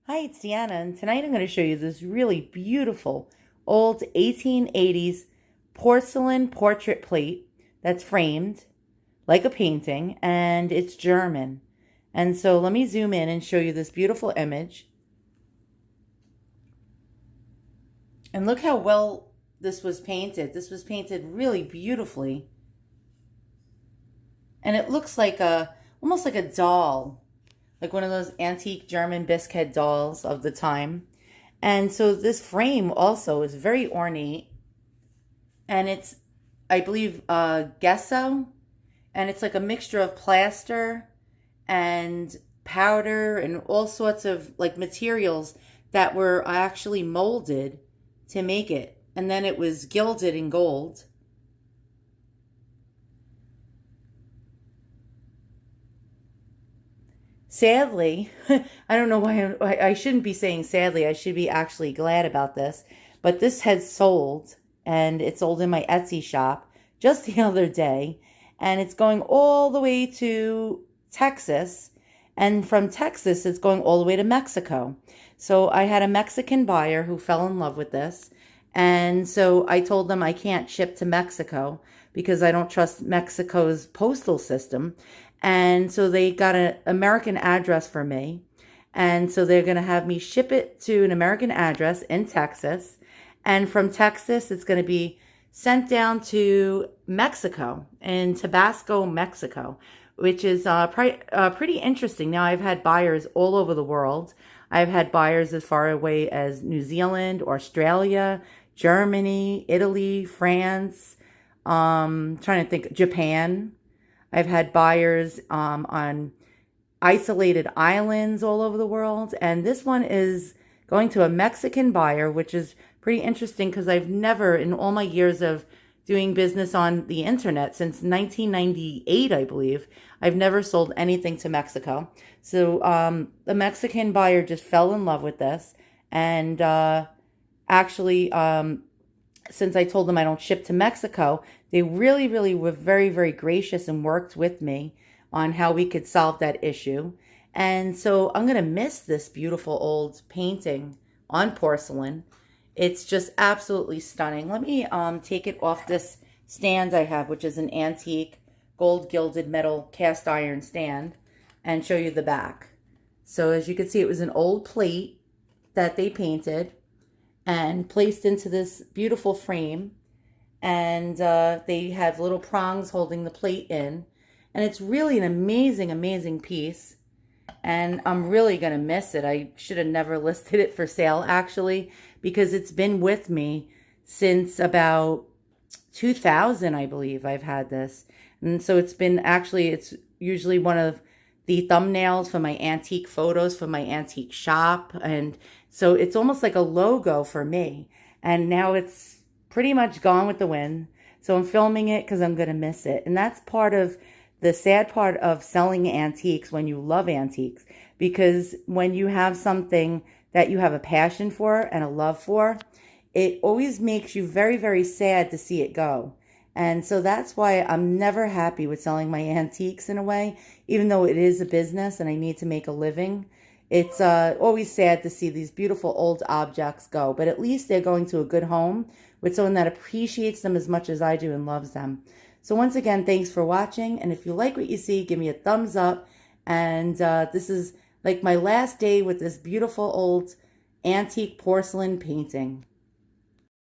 Hi, it's Deanna, and tonight I'm going to show you this really beautiful old 1880s porcelain portrait plate that's framed like a painting, and it's German. And so let me zoom in and show you this beautiful image. And look how well this was painted. This was painted really beautifully. And it looks like almost like a doll, like one of those antique German biscuit dolls of the time. And so this frame also is very ornate, and it's, I believe, gesso, and it's like a mixture of plaster and powder and all sorts of like materials that were actually molded to make it. And then it was gilded in gold. Sadly, I don't know why I shouldn't be saying sadly. I should be actually glad about this. But this has sold, and it sold in my Etsy shop just the other day. And it's going all the way to Texas. And from Texas, it's going all the way to Mexico. So I had a Mexican buyer who fell in love with this. And so I told them I can't ship to Mexico because I don't trust Mexico's postal system. And so they got an American address for me. And so they're going to have me ship it to an American address in Texas. And from Texas, it's going to be sent down to Mexico, in Tabasco, Mexico, which is pretty interesting. Now, I've had buyers all over the world. I've had buyers as far away as New Zealand, Australia, Germany, Italy, France, trying to think, Japan. I've had buyers on isolated islands all over the world. And this one is going to a Mexican buyer, which is pretty interesting because I've never, in all my years of doing business on the internet since 1998, I believe, I've never sold anything to Mexico. So the Mexican buyer just fell in love with this. And actually, since I told them I don't ship to Mexico, they really, really were very, very gracious and worked with me on how we could solve that issue. And so I'm going to miss this beautiful old painting on porcelain. It's just absolutely stunning. Let me take it off this stand I have, which is an antique gold gilded metal cast iron stand, and show you the back. So as you can see, it was an old plate that they painted and placed into this beautiful frame. And they have little prongs holding the plate in. And it's really an amazing, amazing piece. And I'm really going to miss it. I should have never listed it for sale, actually, because it's been with me since about 2000, I believe I've had this. And so it's been, actually, it's usually one of the thumbnails for my antique photos for my antique shop. And so it's almost like a logo for me. And now it's pretty much gone with the wind. So I'm filming it because I'm going to miss it. And that's part of the sad part of selling antiques when you love antiques. Because when you have something that you have a passion for and a love for, it always makes you very, very sad to see it go. And so that's why I'm never happy with selling my antiques in a way, even though it is a business and I need to make a living. It's always sad to see these beautiful old objects go, but at least they're going to a good home with someone that appreciates them as much as I do and loves them. So once again, thanks for watching. And if you like what you see, give me a thumbs up. And this is like my last day with this beautiful old antique porcelain painting.